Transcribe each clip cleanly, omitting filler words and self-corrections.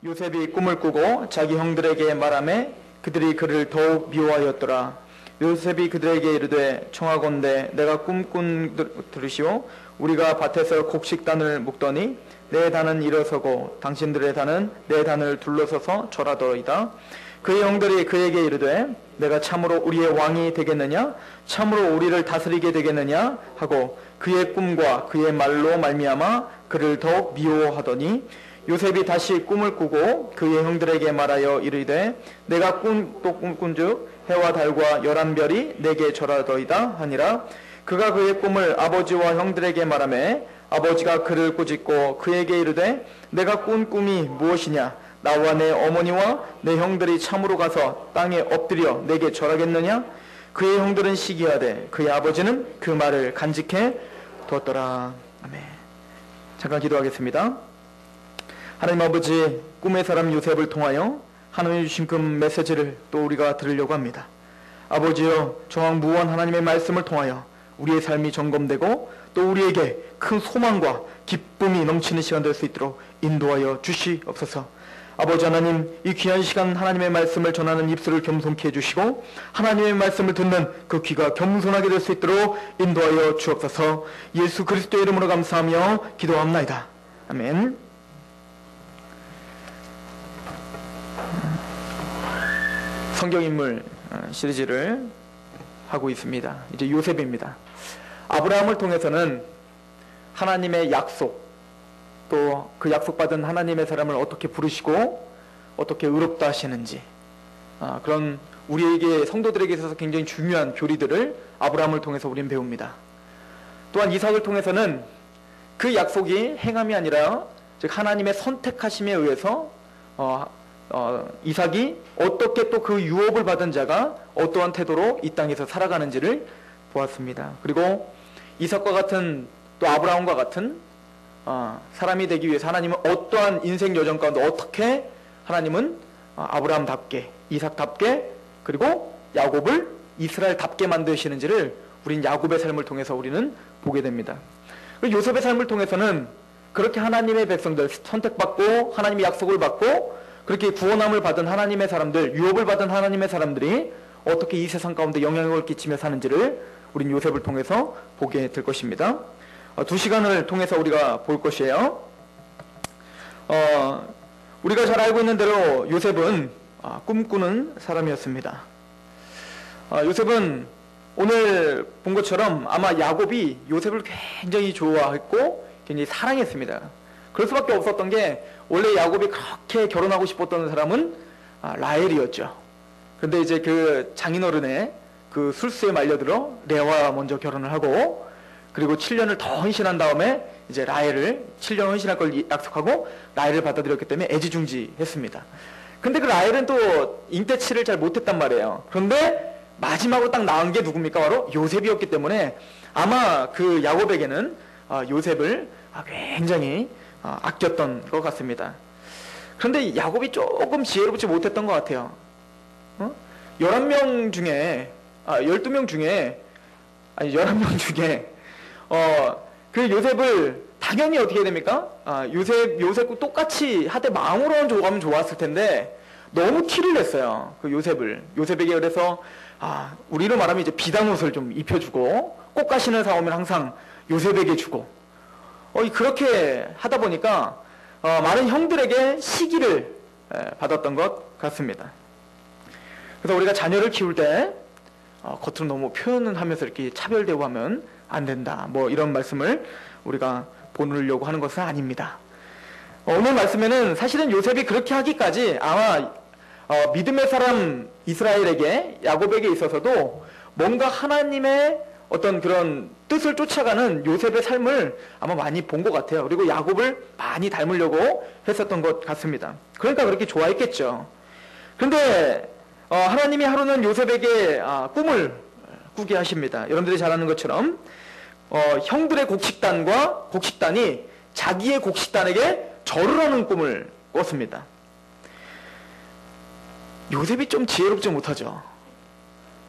요셉이 꿈을 꾸고 자기 형들에게 말하매 그들이 그를 더욱 미워하였더라. 요셉이 그들에게 이르되 청하건대 내가 꿈꾼 들으시오. 우리가 밭에서 곡식단을 묶더니 내 단은 일어서고 당신들의 단은 내 단을 둘러서서 절하더이다. 그의 형들이 그에게 이르되 내가 참으로 우리의 왕이 되겠느냐? 참으로 우리를 다스리게 되겠느냐? 하고 그의 꿈과 그의 말로 말미암아 그를 더욱 미워하더니 요셉이 다시 꿈을 꾸고 그의 형들에게 말하여 이르되 내가 꿈꾼즉 해와 달과 11별이 내게 절하더이다 하니라. 그가 그의 꿈을 아버지와 형들에게 말하매 아버지가 그를 꾸짖고 그에게 이르되 내가 꾼 꿈이 무엇이냐? 나와 내 어머니와 내 형들이 참으로 가서 땅에 엎드려 내게 절하겠느냐? 그의 형들은 시기하되 그의 아버지는 그 말을 간직해 두었더라. 아멘. 잠깐 기도하겠습니다. 하나님 아버지, 꿈의 사람 요셉을 통하여 하나님이 주신 그 메시지를 또 우리가 들으려고 합니다. 아버지여, 정황무한 하나님의 말씀을 통하여 우리의 삶이 점검되고 또 우리에게 큰 소망과 기쁨이 넘치는 시간 될 수 있도록 인도하여 주시옵소서. 아버지 하나님, 이 귀한 시간 하나님의 말씀을 전하는 입술을 겸손케 해주시고 하나님의 말씀을 듣는 그 귀가 겸손하게 될 수 있도록 인도하여 주옵소서. 예수 그리스도의 이름으로 감사하며 기도합나이다. 아멘. 성경인물 시리즈를 하고 있습니다. 이제 요셉입니다. 아브라함을 통해서는 하나님의 약속, 또 그 약속받은 하나님의 사람을 어떻게 부르시고 어떻게 의롭다 하시는지, 그런 우리에게 성도들에게 있어서 굉장히 중요한 교리들을 아브라함을 통해서 우리는 배웁니다. 또한 이삭을 통해서는 그 약속이 행함이 아니라 즉 하나님의 선택하심에 의해서 이삭이 어떻게 또 그 유업을 받은 자가 어떠한 태도로 이 땅에서 살아가는지를 보았습니다. 그리고 이삭과 같은 또 아브라함과 같은 사람이 되기 위해서 하나님은 어떠한 인생 여정 가운데 어떻게 하나님은 아브라함답게 이삭답게 그리고 야곱을 이스라엘답게 만드시는지를 우린 야곱의 삶을 통해서 우리는 보게 됩니다. 그리고 요셉의 삶을 통해서는 그렇게 하나님의 백성들 선택받고 하나님의 약속을 받고 그렇게 구원함을 받은 하나님의 사람들, 유업을 받은 하나님의 사람들이 어떻게 이 세상 가운데 영향력을 끼치며 사는지를 우린 요셉을 통해서 보게 될 것입니다. 2시간을 통해서 우리가 볼 것이에요. 우리가 잘 알고 있는 대로 요셉은 꿈꾸는 사람이었습니다. 요셉은 오늘 본 것처럼 아마 야곱이 요셉을 굉장히 좋아했고 굉장히 사랑했습니다. 그럴 수밖에 없었던 게 원래 야곱이 그렇게 결혼하고 싶었던 사람은 라헬이었죠. 그런데 이제 그 장인어른의 그 술수에 말려들어 레아와 먼저 결혼을 하고 그리고 7년을 더 헌신한 다음에 이제 라헬을 7년 헌신할 걸 약속하고 라헬을 받아들였기 때문에 애지중지했습니다. 근데 그 라헬은 또 인태치를 잘 못했단 말이에요. 그런데 마지막으로 딱 낳은 게 누굽니까? 바로 요셉이었기 때문에 아마 그 야곱에게는 요셉을 굉장히 아꼈던 것 같습니다. 그런데 야곱이 조금 지혜롭지 못했던 것 같아요. 11명 중에 12명 중에 아니 11명 중에 그 요셉을 당연히 어떻게 해야 됩니까? 요셉과 똑같이 하되 마음으로는 조금 좋았을 텐데 너무 티를 냈어요. 그 요셉에게 그래서 우리로 말하면 이제 비단옷을 좀 입혀주고 꽃가신을 사오면 항상 요셉에게 주고 그렇게 하다 보니까 많은 형들에게 시기를 받았던 것 같습니다. 그래서 우리가 자녀를 키울 때 겉으로 너무 표현을 하면서 이렇게 차별되고 하면 안 된다. 뭐 이런 말씀을 우리가 보느려고 하는 것은 아닙니다. 오늘 말씀에는 사실은 요셉이 그렇게 하기까지 아마 믿음의 사람 이스라엘에게 야곱에게 있어서도 뭔가 하나님의 어떤 그런 뜻을 쫓아가는 요셉의 삶을 아마 많이 본 것 같아요. 그리고 야곱을 많이 닮으려고 했었던 것 같습니다. 그러니까 그렇게 좋아했겠죠. 그런데 하나님이 하루는 요셉에게 꿈을 꾸게 하십니다. 여러분들이 잘 아는 것처럼 형들의 곡식단이 자기의 곡식단에게 절을 하는 꿈을 꿨습니다. 요셉이 좀 지혜롭지 못하죠.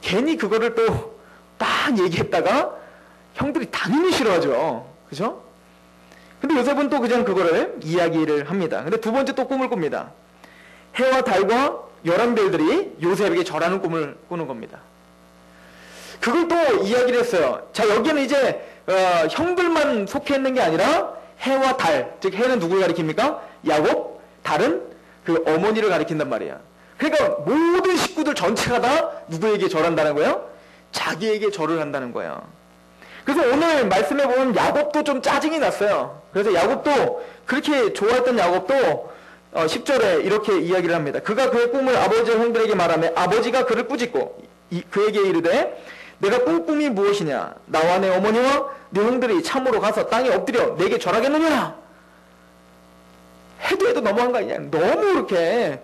괜히 그거를 또 딱 얘기했다가 형들이 당연히 싫어하죠. 그죠? 근데 요셉은 또 그냥 그거를 이야기를 합니다. 근데 두 번째 또 꿈을 꿉니다. 해와 달과 11별들이 요셉에게 절하는 꿈을 꾸는 겁니다. 그걸 또 이야기를 했어요. 자, 여기는 이제 형들만 속해 있는 게 아니라 해와 달, 즉 해는 누구를 가리킵니까? 야곱, 달은 그 어머니를 가리킨단 말이야. 그러니까 모든 식구들 전체가 다 누구에게 절한다는 거예요? 자기에게 절을 한다는 거예요. 그래서 오늘 말씀해 보면 야곱도 좀 짜증이 났어요. 그래서 야곱도 그렇게 좋아했던 야곱도 10절에 이렇게 이야기를 합니다. 그가 그의 꿈을 아버지 형들에게 말하며 아버지가 그를 꾸짖고 그에게 이르되 내가 꾼 꿈이 무엇이냐? 나와 내 어머니와 네 형들이 참으로 가서 땅에 엎드려 내게 절하겠느냐? 해도 너무한 거 아니냐? 너무 그렇게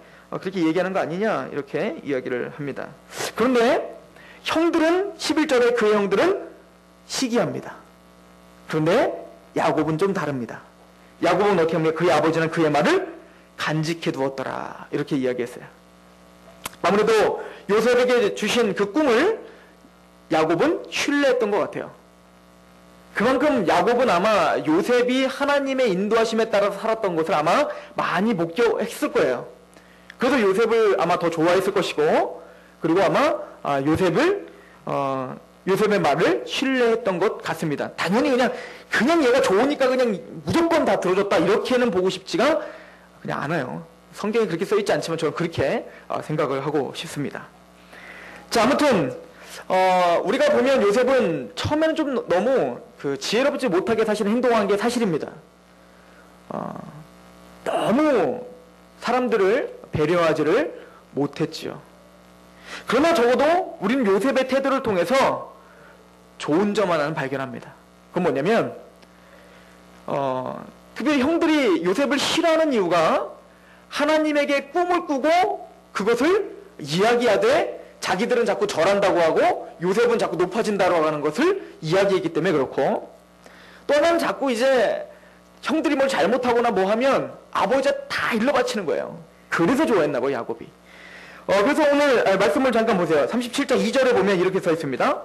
얘기하는 거 아니냐? 이렇게 이야기를 합니다. 그런데 형들은 11절에 그의 형들은 시기합니다. 그런데 야곱은 좀 다릅니다. 야곱은 어떻게 합니까? 그의 아버지는 그의 말을 간직해 두었더라. 이렇게 이야기했어요. 아무래도 요셉에게 주신 그 꿈을 야곱은 신뢰했던 것 같아요. 그만큼 야곱은 아마 요셉이 하나님의 인도하심에 따라서 살았던 것을 아마 많이 목격했을 거예요. 그래서 요셉을 아마 더 좋아했을 것이고, 그리고 아마 요셉의 말을 신뢰했던 것 같습니다. 당연히 그냥 얘가 좋으니까 그냥 무조건 다 들어줬다 이렇게는 보고 싶지가 그냥 않아요. 성경에 그렇게 써있지 않지만 저는 그렇게 생각을 하고 싶습니다. 자, 아무튼 우리가 보면 요셉은 처음에는 좀 너무 지혜롭지 못하게 사실 행동한 게 사실입니다. 너무 사람들을 배려하지를 못했지요. 그러나 적어도 우리는 요셉의 태도를 통해서 좋은 점 하나는 발견합니다. 그건 뭐냐면 특별히 형들이 요셉을 싫어하는 이유가 하나님에게 꿈을 꾸고 그것을 이야기하되 자기들은 자꾸 절한다고 하고 요셉은 자꾸 높아진다고 하는 것을 이야기했기 때문에 그렇고, 또 하나는 자꾸 이제 형들이 뭘 잘못하거나 뭐 하면 아버지가 다 일러 바치는 거예요. 그래서 좋아했나 봐요, 야곱이. 그래서 오늘 말씀을 잠깐 보세요. 37장 2절에 보면 이렇게 써 있습니다.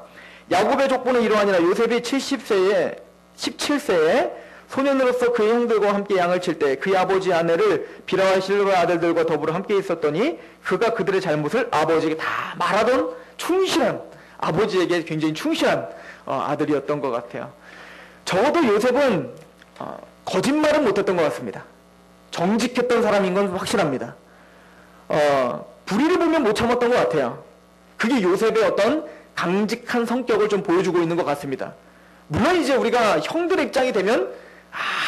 야곱의 족보는 이러하니라. 요셉이 17세에 소년으로서 그의 형들과 함께 양을 칠 때 그의 아버지 아내를 비라와 실로의 아들들과 더불어 함께 있었더니 그가 그들의 잘못을 아버지에게 다 말하던 충실한, 아버지에게 굉장히 충실한 아들이었던 것 같아요. 적어도 요셉은 거짓말은 못했던 것 같습니다. 정직했던 사람인 건 확실합니다. 불의를 보면 못 참았던 것 같아요. 그게 요셉의 어떤 강직한 성격을 좀 보여주고 있는 것 같습니다. 물론 이제 우리가 형들의 입장이 되면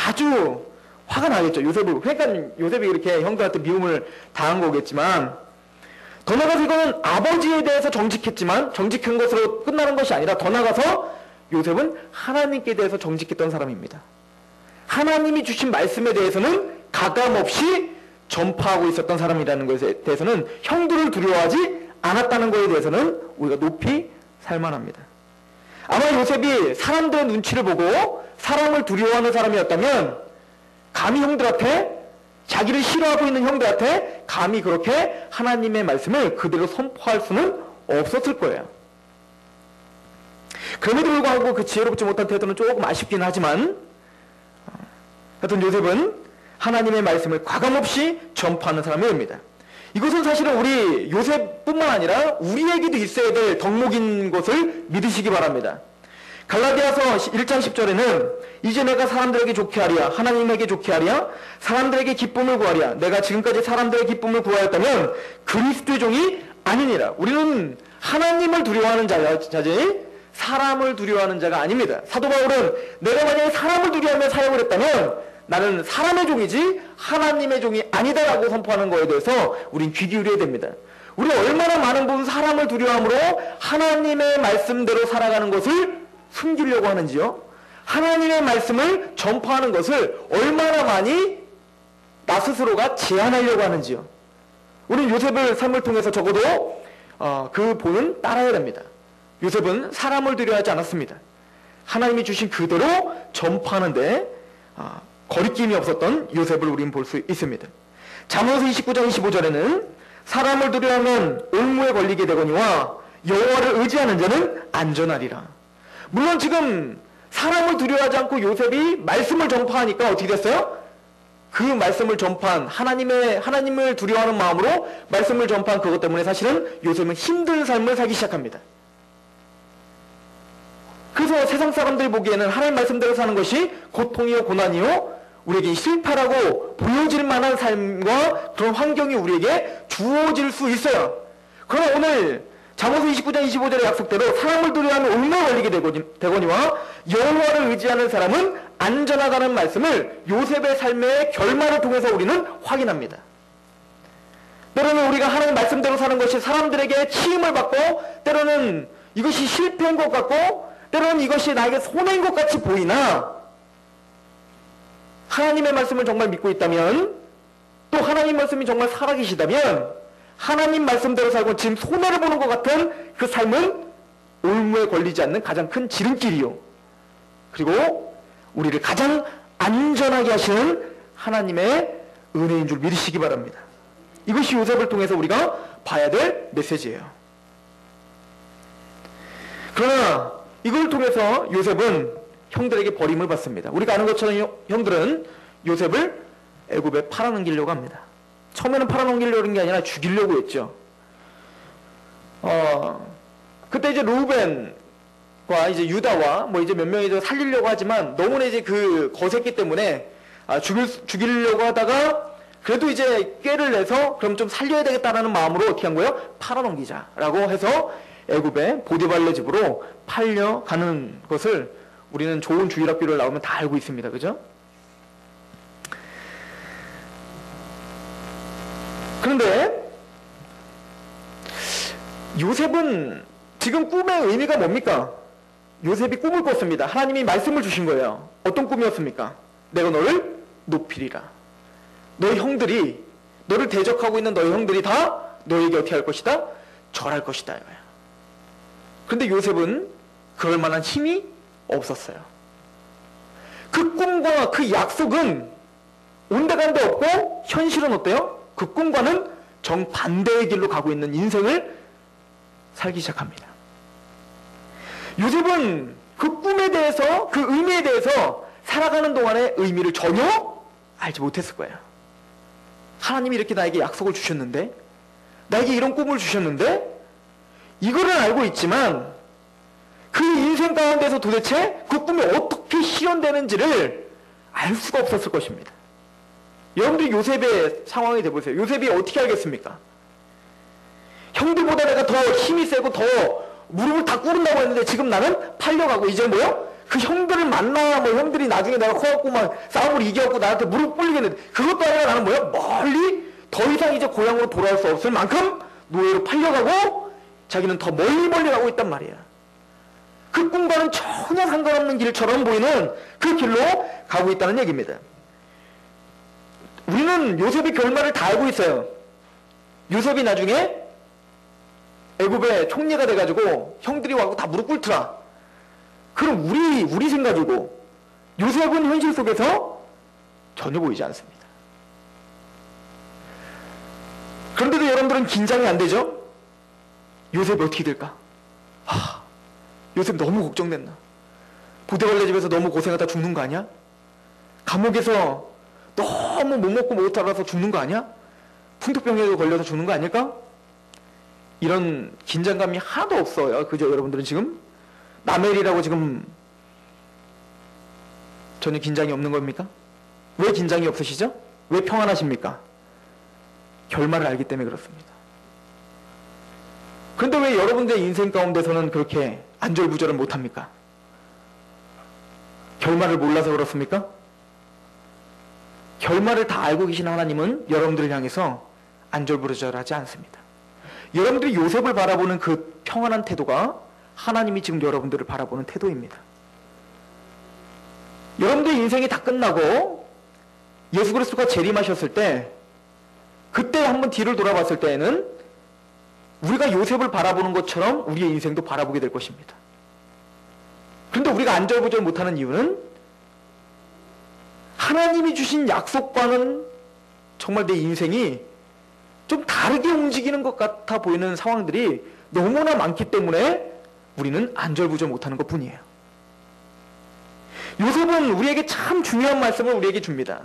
아주 화가 나겠죠. 그러니까 요셉이 이렇게 형들한테 미움을 당한 거겠지만, 더 나아가서 이거는 아버지에 대해서 정직했지만 정직한 것으로 끝나는 것이 아니라 더 나아가서 요셉은 하나님께 대해서 정직했던 사람입니다. 하나님이 주신 말씀에 대해서는 가감없이 전파하고 있었던 사람이라는 것에 대해서는 형들을 두려워하지 않았다는 것에 대해서는 우리가 높이 살만합니다. 아마 요셉이 사람들의 눈치를 보고 사람을 두려워하는 사람이었다면 감히 형들한테, 자기를 싫어하고 있는 형들한테 감히 그렇게 하나님의 말씀을 그대로 선포할 수는 없었을 거예요. 그럼에도 불구하고 그 지혜롭지 못한 태도는 조금 아쉽긴 하지만, 하여튼 요셉은 하나님의 말씀을 과감없이 전파하는 사람입니다. 이것은 사실은 우리 요셉뿐만 아니라 우리에게도 있어야 될 덕목인 것을 믿으시기 바랍니다. 갈라디아서 1장 10절에는 이제 내가 사람들에게 좋게 하랴, 하나님에게 좋게 하랴, 사람들에게 기쁨을 구하랴. 내가 지금까지 사람들의 기쁨을 구하였다면 그리스도의 종이 아니니라. 우리는 하나님을 두려워하는 자지 사람을 두려워하는 자가 아닙니다. 사도 바울은 내가 만약에 사람을 두려워하며 사역을 했다면 나는 사람의 종이지 하나님의 종이 아니다라고 선포하는 것에 대해서 우린 귀 기울여야 됩니다. 우리 얼마나 많은 분 사람을 두려워함으로 하나님의 말씀대로 살아가는 것을 숨기려고 하는지요. 하나님의 말씀을 전파하는 것을 얼마나 많이 나 스스로가 제한하려고 하는지요. 우리는 요셉의 삶을 통해서 적어도 그 본은 따라야 됩니다. 요셉은 사람을 두려워하지 않았습니다. 하나님이 주신 그대로 전파하는데 거리낌이 없었던 요셉을 우리는 볼 수 있습니다. 잠언서 29장 25절에는 사람을 두려워하면 옥무에 걸리게 되거니와 여호와를 의지하는 자는 안전하리라. 물론 지금 사람을 두려워하지 않고 요셉이 말씀을 전파하니까 어떻게 됐어요? 그 말씀을 전파한 하나님을 두려워하는 마음으로 말씀을 전파한 그것 때문에 사실은 요셉은 힘든 삶을 살기 시작합니다. 그래서 세상 사람들이 보기에는 하나님 말씀대로 사는 것이 고통이요 고난이요 우리에게 실패라고 보여질 만한 삶과 그런 환경이 우리에게 주어질 수 있어요. 그러나 오늘 잠언서 29장 25절의 약속대로 사람을 두려워하면 옮겨 걸리게 되거니와 여호와를 의지하는 사람은 안전하다는 말씀을 요셉의 삶의 결말을 통해서 우리는 확인합니다. 때로는 우리가 하나님 말씀대로 사는 것이 사람들에게 치임을 받고 때로는 이것이 실패인 것 같고 때로는 이것이 나에게 손해인 것 같이 보이나 하나님의 말씀을 정말 믿고 있다면 또 하나님 말씀이 정말 살아계시다면 하나님 말씀대로 살고 지금 손해를 보는 것 같은 그 삶은 올무에 걸리지 않는 가장 큰 지름길이요. 그리고 우리를 가장 안전하게 하시는 하나님의 은혜인 줄 믿으시기 바랍니다. 이것이 요셉을 통해서 우리가 봐야 될 메시지예요. 그러나 이걸 통해서 요셉은 형들에게 버림을 받습니다. 우리가 아는 것처럼 형들은 요셉을 애굽에 팔아넘기려고 합니다. 처음에는 팔아넘기려고 하는 게 아니라 죽이려고 했죠. 그때 이제 루벤과 이제 유다와 뭐 이제 몇 명이 더 살리려고 하지만 너무나 이제 그 거셌기 때문에 죽이려고 하다가 그래도 이제 꾀를 내서 그럼 좀 살려야 되겠다라는 마음으로 어떻게 한 거예요? 팔아넘기자라고 해서 애굽의 보디발의 집으로 팔려가는 것을 우리는 좋은 주일학교를 나오면 다 알고 있습니다. 그죠? 그런데 요셉은 지금 꿈의 의미가 뭡니까? 요셉이 꿈을 꿨습니다. 하나님이 말씀을 주신 거예요. 어떤 꿈이었습니까? 내가 너를 높이리라. 너의 형들이 너를 대적하고 있는 너의 형들이 다 너에게 어떻게 할 것이다? 절할 것이다. 그런데 요셉은 그럴 만한 힘이 없었어요. 그 꿈과 그 약속은 온데간데 없고 현실은 어때요? 그 꿈과는 정반대의 길로 가고 있는 인생을 살기 시작합니다. 요셉은 그 꿈에 대해서 그 의미에 대해서 살아가는 동안의 의미를 전혀 알지 못했을 거예요. 하나님이 이렇게 나에게 약속을 주셨는데 나에게 이런 꿈을 주셨는데 이거는 알고 있지만 그 인생 가운데서 도대체 그 꿈이 어떻게 실현되는지를 알 수가 없었을 것입니다. 여러분들이 요셉의 상황이 돼보세요. 요셉이 어떻게 알겠습니까? 형들보다 내가 더 힘이 세고 더 무릎을 다 꿇은다고 했는데 지금 나는 팔려가고 이제 뭐요? 그 형들을 만나 뭐 형들이 나중에 내가 커갖고 막 싸움을 이겨갖고 나한테 무릎 꿇리겠는데 그것도 아니라 나는 뭐요? 멀리 더 이상 이제 고향으로 돌아올 수 없을 만큼 노예로 팔려가고 자기는 더 멀리 가고 있단 말이야. 그 꿈과는 전혀 상관없는 길처럼 보이는 그 길로 가고 있다는 얘기입니다. 우리는 요셉의 결말을 다 알고 있어요. 요셉이 나중에 애굽의 총리가 돼가지고 형들이 와서 다 무릎 꿇더라. 그럼 우리 생각이고 요셉은 현실 속에서 전혀 보이지 않습니다. 그런데도 여러분들은 긴장이 안 되죠? 요셉이 어떻게 될까? 요셉 너무 걱정된다. 보디발의 집에서 너무 고생하다 죽는 거 아니야? 감옥에서 너무 못 먹고 못 살아서 죽는 거 아니야? 풍토병에 걸려서 죽는 거 아닐까? 이런 긴장감이 하나도 없어요. 그죠? 여러분들은 지금 남의 일이라고 지금 전혀 긴장이 없는 겁니까? 왜 긴장이 없으시죠? 왜 평안하십니까? 결말을 알기 때문에 그렇습니다. 그런데 왜 여러분들의 인생 가운데서는 그렇게 안절부절을 못합니까? 결말을 몰라서 그렇습니까? 결말을 다 알고 계신 하나님은 여러분들을 향해서 안절부절하지 않습니다. 여러분들이 요셉을 바라보는 그 평안한 태도가 하나님이 지금 여러분들을 바라보는 태도입니다. 여러분들의 인생이 다 끝나고 예수 그리스도가 재림하셨을 때 그때 한번 뒤를 돌아봤을 때에는 우리가 요셉을 바라보는 것처럼 우리의 인생도 바라보게 될 것입니다. 그런데 우리가 안절부절 못하는 이유는 하나님이 주신 약속과는 정말 내 인생이 좀 다르게 움직이는 것 같아 보이는 상황들이 너무나 많기 때문에 우리는 안절부절 못하는 것 뿐이에요. 요셉은 우리에게 참 중요한 말씀을 우리에게 줍니다.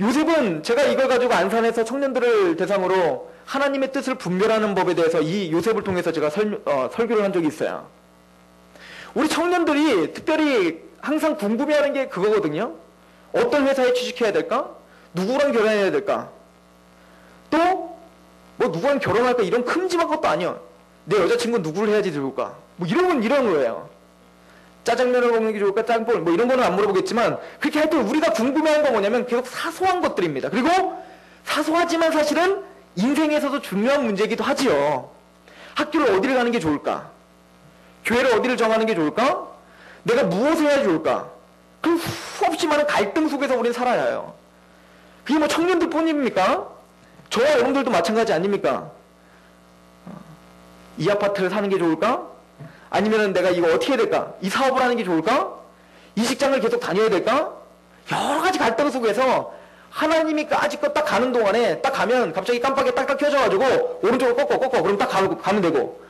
요셉은 제가 이걸 가지고 안산에서 청년들을 대상으로 하나님의 뜻을 분별하는 법에 대해서 이 요셉을 통해서 제가 설교를 한 적이 있어요. 우리 청년들이 특별히 항상 궁금해하는 게 그거거든요. 어떤 회사에 취직해야 될까? 누구랑 결혼해야 될까? 또 뭐 누구랑 결혼할까? 이런 큼지막 것도 아니요. 내 여자친구 누구를 해야지 좋을까? 뭐 이런 거예요. 짜장면을 먹는 게 좋을까? 짬뽕 뭐 이런 거는 안 물어보겠지만 그렇게 할 때 우리가 궁금해하는 건 뭐냐면 계속 사소한 것들입니다. 그리고 사소하지만 사실은 인생에서도 중요한 문제이기도 하지요. 학교를 어디를 가는 게 좋을까? 교회를 어디를 정하는 게 좋을까? 내가 무엇을 해야 좋을까? 그 수없이 많은 갈등 속에서 우리는 살아요. 그게 뭐 청년들 뿐입니까? 저와 여러분들도 마찬가지 아닙니까? 이 아파트를 사는 게 좋을까? 아니면 내가 이거 어떻게 해야 될까? 이 사업을 하는 게 좋을까? 이 직장을 계속 다녀야 될까? 여러 가지 갈등 속에서 하나님이 아직껏 딱 가는 동안에 딱 가면 갑자기 깜빡이 딱딱 켜져가지고 오른쪽으로 꺾어 그럼 딱 가면 되고,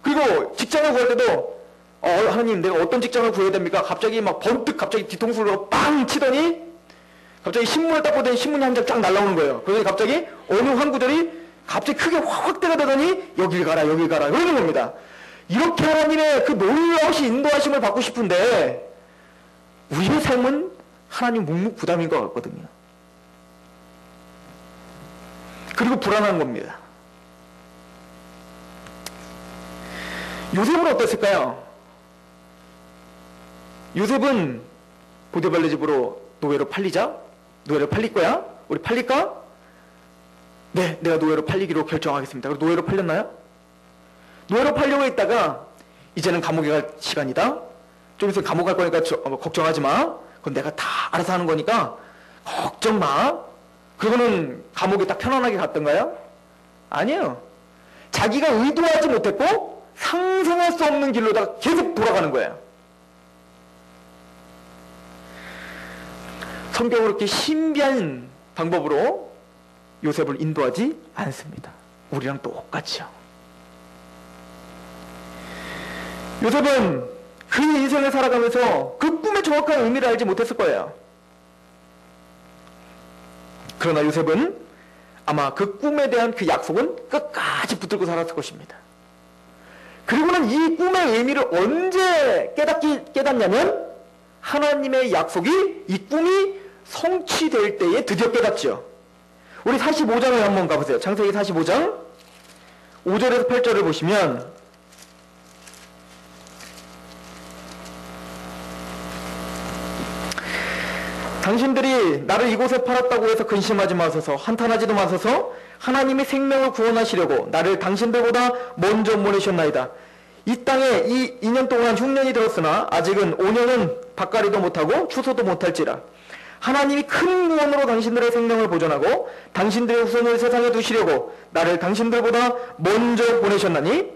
그리고 직장을 구할 때도 하나님 내가 어떤 직장을 구해야 됩니까? 갑자기 막 번뜩 갑자기 뒤통수로 빵 치더니 갑자기 신문을 딱 보더니 신문이 한 장 쫙 날라오는 거예요. 그러더니 갑자기 어느 한 구절이 갑자기 크게 확대가 되더니 여길 가라 이러는 겁니다. 이렇게 하나님의 그 놀라우신 인도하심을 받고 싶은데 우리의 삶은 하나님 묵묵부담인 것 같거든요. 그리고 불안한 겁니다. 요셉은 어땠을까요? 요셉은 보디발리 집으로 노예로 팔리자? 노예로 팔릴 거야? 우리 팔릴까? 네, 내가 노예로 팔리기로 결정하겠습니다. 그리고 노예로 팔렸나요? 노예로 팔려고 했다가 이제는 감옥에 갈 시간이다. 좀 있으면 감옥 갈 거니까 걱정하지 마. 그건 내가 다 알아서 하는 거니까 걱정 마. 그러고는 감옥에 딱 편안하게 갔던가요? 아니에요. 자기가 의도하지 못했고 상상할 수 없는 길로다가 계속 돌아가는 거예요. 성경은 그렇게 신비한 방법으로 요셉을 인도하지 않습니다. 우리랑 똑같이요. 요셉은 그 인생을 살아가면서 그 꿈의 정확한 의미를 알지 못했을 거예요. 그러나 요셉은 아마 그 꿈에 대한 그 약속은 끝까지 붙들고 살았을 것입니다. 그리고는 이 꿈의 의미를 언제 깨닫냐면 하나님의 약속이 이 꿈이 성취될 때에 드디어 깨닫죠. 우리 45장을 한번 가보세요. 창세기 45장 5절에서 8절을 보시면 당신들이 나를 이곳에 팔았다고 해서 근심하지 마소서, 한탄하지도 마소서. 하나님이 생명을 구원하시려고 나를 당신들보다 먼저 보내셨나이다. 이 땅에 이 2년 동안 흉년이 들었으나 아직은 5년은 밭가리도 못하고 추소도 못할지라. 하나님이 큰 구원으로 당신들의 생명을 보존하고 당신들의 후손을 세상에 두시려고 나를 당신들보다 먼저 보내셨나니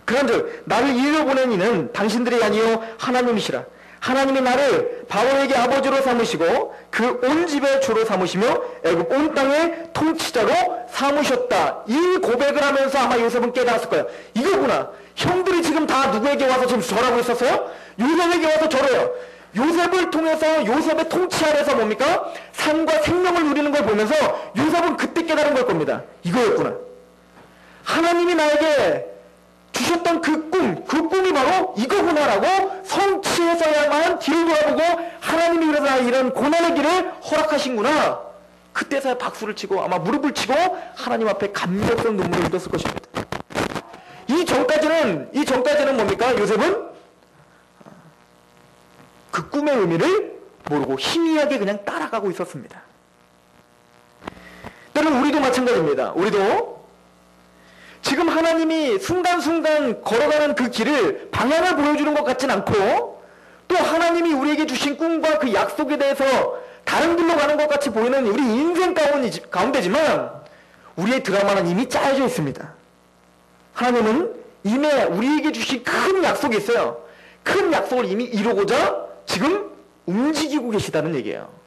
그런즉 나를 이리로 보낸 이는 당신들이 아니요 하나님이시라. 하나님이 나를 바로에게 아버지로 삼으시고 그 온 집의 주로 삼으시며 애굽 온 땅의 통치자로 삼으셨다. 이 고백을 하면서 아마 요셉은 깨달았을 거예요. 이거구나. 형들이 지금 다 누구에게 와서 지금 절하고 있었어요? 요셉에게 와서 절해요. 요셉을 통해서 요셉의 통치 아래서 뭡니까? 삶과 생명을 누리는 걸 보면서 요셉은 그때 깨달은 걸 겁니다. 이거였구나. 하나님이 나에게 주셨던 그 꿈이 바로 이거구나라고 성취해서야만 뒤를 돌아보고 하나님이 그래서 나 이런 고난의 길을 허락하신구나. 그때서야 박수를 치고 아마 무릎을 치고 하나님 앞에 감격스러운 눈물을 흘렸을 것입니다. 이 전까지는 뭡니까? 요셉은 그 꿈의 의미를 모르고 희미하게 그냥 따라가고 있었습니다. 때로는 우리도 마찬가지입니다. 우리도 지금 하나님이 순간순간 걸어가는 그 길을 방향을 보여주는 것 같진 않고 또 하나님이 우리에게 주신 꿈과 그 약속에 대해서 다른 길로 가는 것 같이 보이는 우리 인생 가운데지만 우리의 드라마는 이미 짜여져 있습니다. 하나님은 이미 우리에게 주신 큰 약속이 있어요. 큰 약속을 이미 이루고자 지금 움직이고 계시다는 얘기예요.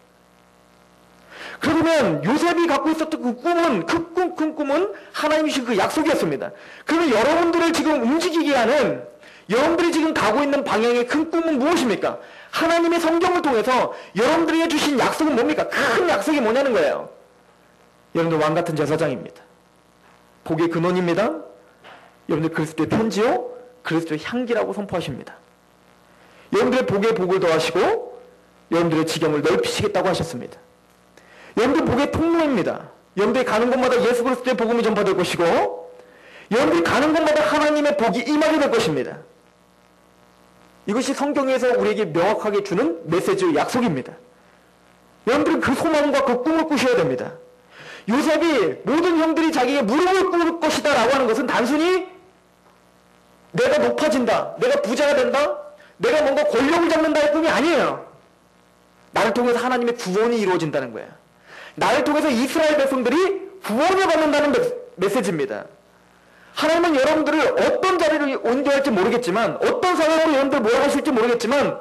그러면 요셉이 갖고 있었던 그 꿈은 큰 꿈은 하나님이 주신 그 약속이었습니다. 그러면 여러분들을 지금 움직이게 하는 여러분들이 지금 가고 있는 방향의 큰 꿈은 무엇입니까? 하나님의 성경을 통해서 여러분들에게 주신 약속은 뭡니까? 큰 약속이 뭐냐는 거예요. 여러분들 왕같은 제사장입니다. 복의 근원입니다. 여러분들 그리스도의 편지요, 그리스도의 향기라고 선포하십니다. 여러분들의 복에 복을 더하시고 여러분들의 지경을 넓히시겠다고 하셨습니다. 여러분들 복의 통로입니다. 여러분들이 가는 곳마다 예수 그리스도의 복음이 전파될 것이고 여러분들이 가는 곳마다 하나님의 복이 임하게 될 것입니다. 이것이 성경에서 우리에게 명확하게 주는 메시지의 약속입니다. 여러분들은 그 소망과 그 꿈을 꾸셔야 됩니다. 요셉이 모든 형들이 자기에게 무릎을 꿇을 것이다 라고 하는 것은 단순히 내가 높아진다, 내가 부자가 된다, 내가 뭔가 권력을 잡는다의 꿈이 아니에요. 나를 통해서 하나님의 구원이 이루어진다는 거예요. 나를 통해서 이스라엘 백성들이 구원을 받는다는 메시지입니다. 하나님은 여러분들을 어떤 자리로 인도할지 모르겠지만, 어떤 상황으로 여러분들 몰아가실지 모르겠지만,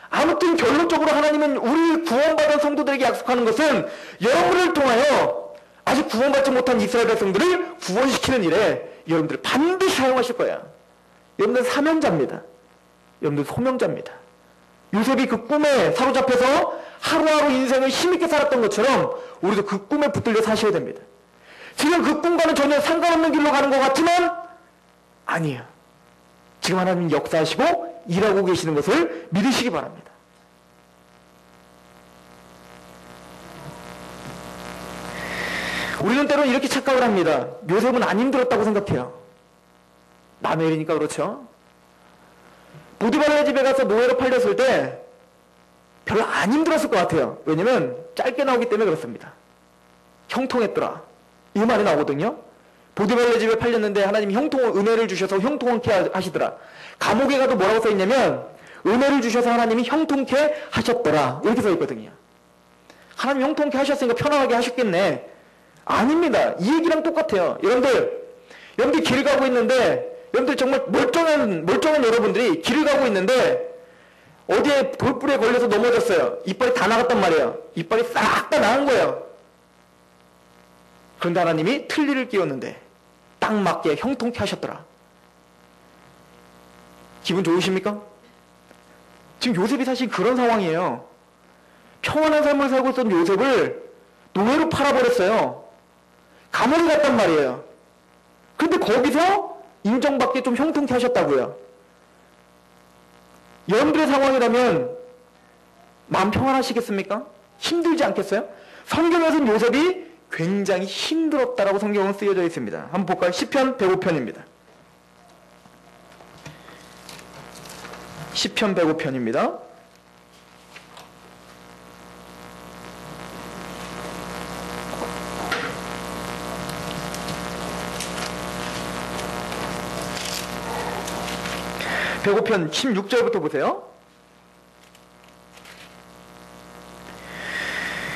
아무튼 결론적으로 하나님은 우리 구원받은 성도들에게 약속하는 것은 여러분을 통하여 아직 구원받지 못한 이스라엘 백성들을 구원시키는 일에 여러분들을 반드시 사용하실 거예요. 여러분들 사명자입니다. 여러분들 소명자입니다. 요셉이 그 꿈에 사로잡혀서 하루하루 인생을 힘있게 살았던 것처럼 우리도 그 꿈에 붙들려 사셔야 됩니다. 지금 그 꿈과는 전혀 상관없는 길로 가는 것 같지만 아니에요. 지금 하나님이 역사하시고 일하고 계시는 것을 믿으시기 바랍니다. 우리는 때로는 이렇게 착각을 합니다. 요셉은 안 힘들었다고 생각해요. 남의 일이니까 그렇죠. 보디발의 집에 가서 노예로 팔렸을 때 별로 안 힘들었을 것 같아요. 왜냐면 짧게 나오기 때문에 그렇습니다. 형통했더라. 이 말이 나오거든요. 보디발의 집에 팔렸는데 하나님이 은혜를 주셔서 형통케 하시더라. 감옥에 가도 뭐라고 써있냐면 은혜를 주셔서 하나님이 형통케 하셨더라. 이렇게 써있거든요. 하나님 형통케 하셨으니까 편안하게 하셨겠네. 아닙니다. 이 얘기랑 똑같아요. 여러분들 길 가고 있는데 여러분들 정말 멀쩡한 여러분들이 길을 가고 있는데 어디에 돌불에 걸려서 넘어졌어요. 이빨이 다 나갔단 말이에요. 이빨이 싹 다 나간 거예요. 그런데 하나님이 틀니를 끼웠는데 딱 맞게 형통케 하셨더라. 기분 좋으십니까? 지금 요셉이 사실 그런 상황이에요. 평안한 삶을 살고 있던 요셉을 노예로 팔아버렸어요. 감옥에 갔단 말이에요. 그런데 거기서 인정받게 좀 형통케 하셨다고요. 여러분들의 상황이라면 마음 평안하시겠습니까? 힘들지 않겠어요? 성경에서는 요셉이 굉장히 힘들었다라고 성경은 쓰여져 있습니다. 한번 볼까요? 시편 105편입니다. 시편 105편입니다. (105편) 16절부터 보세요.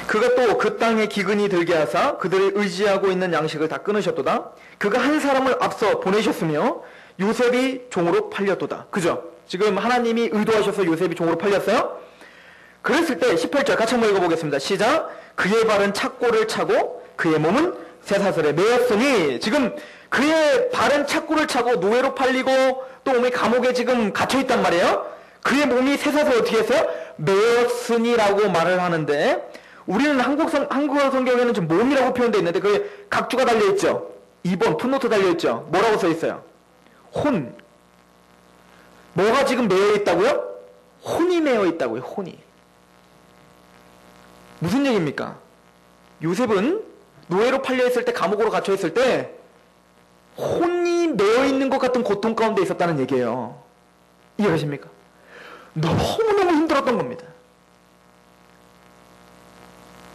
그가 또 그 땅에 기근이 들게 하사 그들이 의지하고 있는 양식을 다 끊으셨도다. 그가 한 사람을 앞서 보내셨으며 요셉이 종으로 팔렸도다. 그죠? 지금 하나님이 의도하셔서 요셉이 종으로 팔렸어요. 그랬을 때 18절 같이 한번 읽어보겠습니다. 시작. 그의 발은 착고를 차고 그의 몸은 쇠사슬에 매였으니, 지금 그의 발은 착고를 차고 노예로 팔리고 또 몸이 감옥에 지금 갇혀있단 말이에요. 그의 몸이 쇠사슬에 어떻게 했어요? 매였으니라고 말을 하는데, 우리는 한국어 성경에는 좀 몸이라고 표현되어 있는데 그게 각주가 달려있죠. 2번 풋노트 달려있죠. 뭐라고 써있어요? 혼. 뭐가 지금 매여있다고요? 혼이 매여있다고요. 혼이. 무슨 얘기입니까? 요셉은 노예로 팔려있을 때, 감옥으로 갇혀있을 때 혼이 매여있는 것 같은 고통 가운데 있었다는 얘기예요. 이해하십니까? 너무너무 힘들었던 겁니다.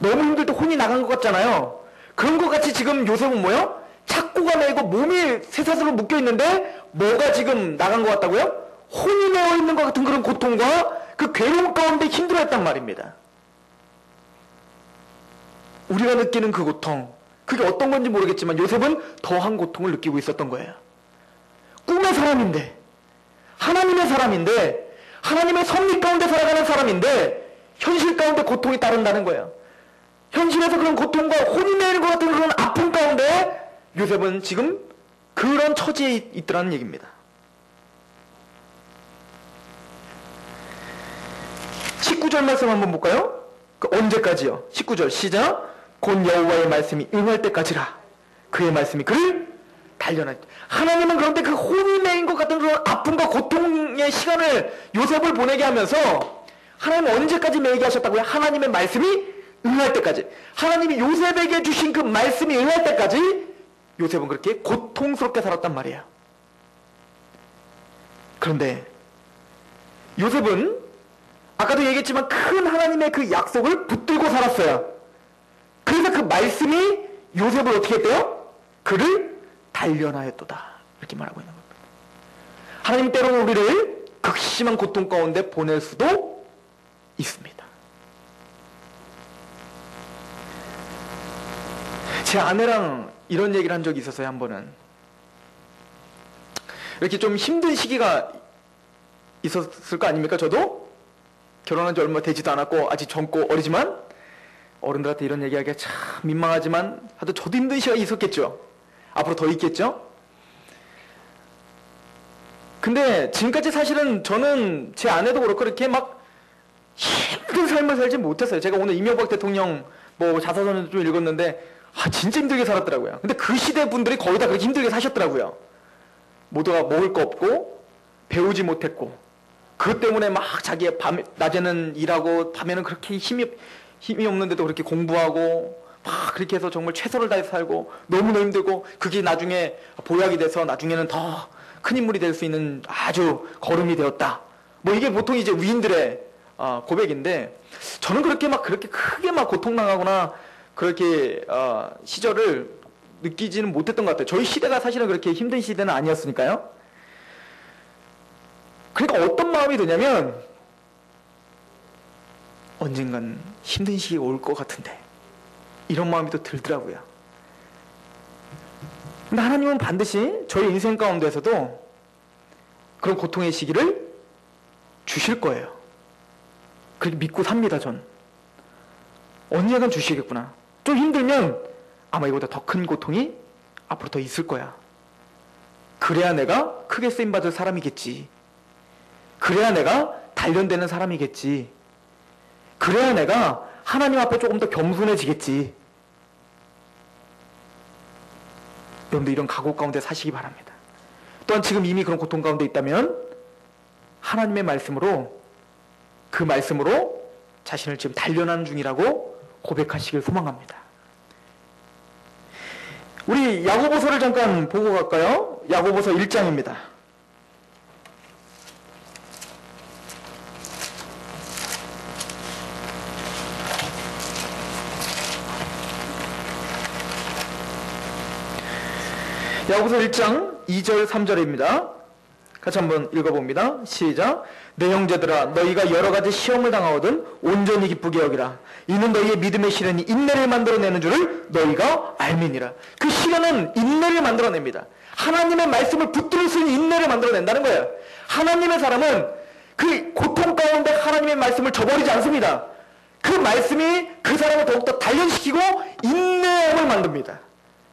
너무 힘들 때 혼이 나간 것 같잖아요. 그런 것 같이 지금 요셉은 뭐요? 착고가 매이고 몸이 쇠사슬로 묶여있는데 뭐가 지금 나간 것 같다고요? 혼이 매어있는 것 같은 그런 고통과 그 괴로움 가운데 힘들어했단 말입니다. 우리가 느끼는 그 고통, 그게 어떤 건지 모르겠지만 요셉은 더한 고통을 느끼고 있었던 거예요. 꿈의 사람인데, 하나님의 사람인데, 하나님의 섭리 가운데 살아가는 사람인데 현실 가운데 고통이 따른다는 거예요. 현실에서 그런 고통과 혼이 매이는 것 같은 그런 아픔 가운데 요셉은 지금 그런 처지에 있더라는 얘기입니다. 19절 말씀 한번 볼까요? 그 언제까지요? 19절 시작. 곧 여호와의 말씀이 응할 때까지라. 그의 말씀이 그를 단련할 때. 하나님은 그런데 그 혼이 메인 것 같은 그런 아픔과 고통의 시간을 요셉을 보내게 하면서 하나님은 언제까지 메이게 하셨다고요? 하나님의 말씀이 응할 때까지. 하나님이 요셉에게 주신 그 말씀이 응할 때까지 요셉은 그렇게 고통스럽게 살았단 말이에요. 그런데 요셉은 아까도 얘기했지만 큰 하나님의 그 약속을 붙들고 살았어요. 그래서 그 말씀이 요셉을 어떻게 했대요? 그를 단련하였도다. 이렇게 말하고 있는 겁니다. 하나님 때로는 우리를 극심한 고통 가운데 보낼 수도 있습니다. 제 아내랑 이런 얘기를 한 적이 있었어요. 한 번은 이렇게 좀 힘든 시기가 있었을 거 아닙니까? 저도 결혼한 지 얼마 되지도 않았고 아직 젊고 어리지만 어른들한테 이런 얘기하기가 참 민망하지만 하여튼 저도 힘든 시간이 있었겠죠. 앞으로 더 있겠죠. 근데 지금까지 사실은 저는 제 아내도 그렇고 그렇게 막 힘든 삶을 살지 못했어요. 제가 오늘 이명박 대통령 뭐 자서전을 좀 읽었는데 진짜 힘들게 살았더라고요. 근데 그 시대 분들이 거의 다 그렇게 힘들게 사셨더라고요. 모두가 먹을 거 없고 배우지 못했고 그것 때문에 막 자기 낮에는 일하고 밤에는 그렇게 힘이 없는데도 그렇게 공부하고 막 그렇게 해서 정말 최선을 다해서 살고 너무너무 힘들고 그게 나중에 보약이 돼서 나중에는 더 큰 인물이 될 수 있는 아주 거름이 되었다. 뭐 이게 보통 이제 위인들의 고백인데 저는 그렇게 크게 막 고통당하거나 그렇게 시절을 느끼지는 못했던 것 같아요. 저희 시대가 사실은 그렇게 힘든 시대는 아니었으니까요. 그러니까 어떤 마음이 드냐면 언젠간 힘든 시기가 올 것 같은데 이런 마음이 또 들더라고요. 근데 하나님은 반드시 저희 인생 가운데서도 그런 고통의 시기를 주실 거예요. 그렇게 믿고 삽니다. 전 언젠간 주시겠구나. 좀 힘들면 아마 이보다 더 큰 고통이 앞으로 더 있을 거야. 그래야 내가 크게 쓰임받을 사람이겠지. 그래야 내가 단련되는 사람이겠지. 그래야 내가 하나님 앞에 조금 더 겸손해지겠지. 여러분들 이런 각오 가운데 사시기 바랍니다. 또한 지금 이미 그런 고통 가운데 있다면 하나님의 말씀으로 그 말씀으로 자신을 지금 단련하는 중이라고 고백하시길 소망합니다. 우리 야고보서를 잠깐 보고 갈까요? 야고보서 1장입니다. 야고보서 1장 2절 3절입니다. 같이 한번 읽어봅니다. 시작. 내 형제들아 너희가 여러가지 시험을 당하거든 온전히 기쁘게 여기라. 이는 너희의 믿음의 시련이 인내를 만들어내는 줄을 너희가 알미니라. 그 시련은 인내를 만들어냅니다. 하나님의 말씀을 붙들을 수 있는 인내를 만들어낸다는 거예요. 하나님의 사람은 그 고통 가운데 하나님의 말씀을 저버리지 않습니다. 그 말씀이 그 사람을 더욱더 단련시키고 인내함을 만듭니다.